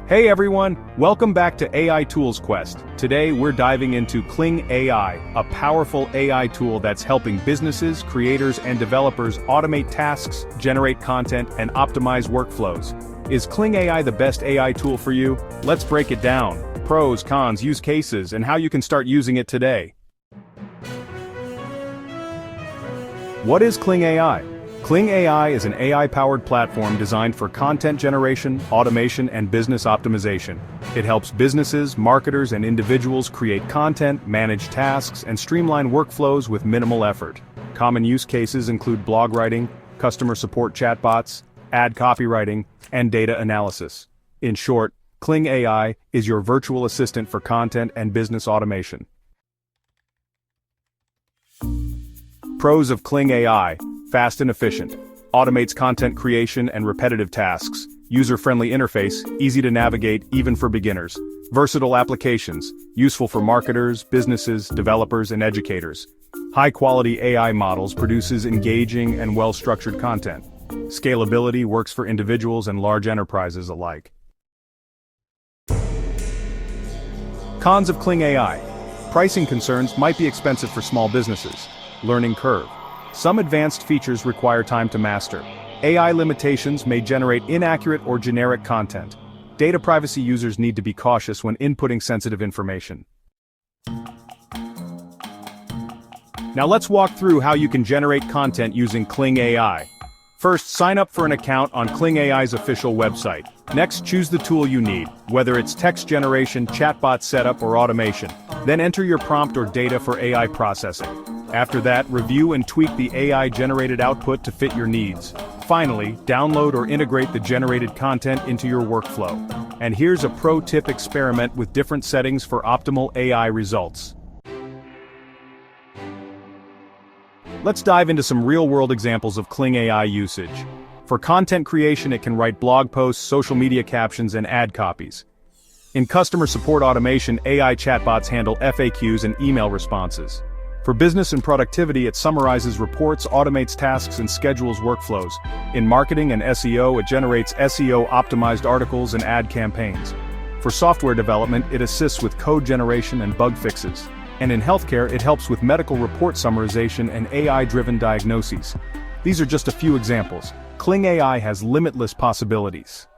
Hey everyone, welcome back to AI Tools Quest. Today we're diving into Kling AI, a powerful AI tool that's helping businesses, creators, and developers automate tasks, generate content, and optimize workflows. Is Kling AI the best AI tool for you? Let's break it down. Pros, cons, use cases, and how you can start using it today. What is Kling AI? Kling AI is an AI-powered platform designed for content generation, automation, and business optimization. It helps businesses, marketers, and individuals create content, manage tasks, and streamline workflows with minimal effort. Common use cases include blog writing, customer support chatbots, ad copywriting, and data analysis. In short, Kling AI is your virtual assistant for content and business automation. Pros of Kling AI: fast and efficient, automates content creation and repetitive tasks, user-friendly interface, easy to navigate even for beginners, versatile applications, useful for marketers, businesses, developers, and educators. High-quality AI models produces engaging and well-structured content. Scalability works for individuals and large enterprises alike. Cons of Kling AI: pricing concerns might be expensive for small businesses. Learning curve: some advanced features require time to master. AI limitations may generate inaccurate or generic content. Data privacy: users need to be cautious when inputting sensitive information. Now let's walk through how you can generate content using Kling AI. First, sign up for an account on Kling AI's official website. Next, choose the tool you need, whether it's text generation, chatbot setup, or automation. Then enter your prompt or data for AI processing. After that, review and tweak the AI-generated output to fit your needs. Finally, download or integrate the generated content into your workflow. And here's a pro tip: experiment with different settings for optimal AI results. Let's dive into some real-world examples of Kling AI usage. For content creation, it can write blog posts, social media captions, and ad copies. In customer support automation, AI chatbots handle FAQs and email responses. For business and productivity, it summarizes reports, automates tasks, and schedules workflows. In marketing and SEO, it generates SEO-optimized articles and ad campaigns. For software development, it assists with code generation and bug fixes. And in healthcare, it helps with medical report summarization and AI-driven diagnoses. These are just a few examples. Kling AI has limitless possibilities.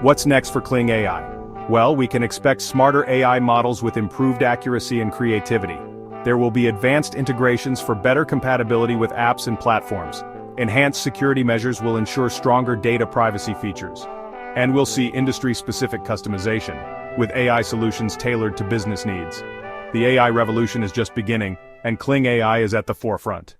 What's next for Kling AI? Well, we can expect smarter AI models with improved accuracy and creativity. There will be advanced integrations for better compatibility with apps and platforms. Enhanced security measures will ensure stronger data privacy features. And we'll see industry-specific customization, with AI solutions tailored to business needs. The AI revolution is just beginning, and Kling AI is at the forefront.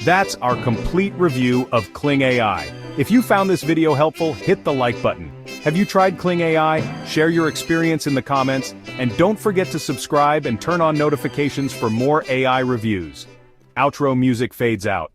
That's our complete review of Kling AI. If you found this video helpful, hit the like button. Have you tried Kling AI? Share your experience in the comments, and don't forget to subscribe and turn on notifications for more AI reviews. Outro music fades out.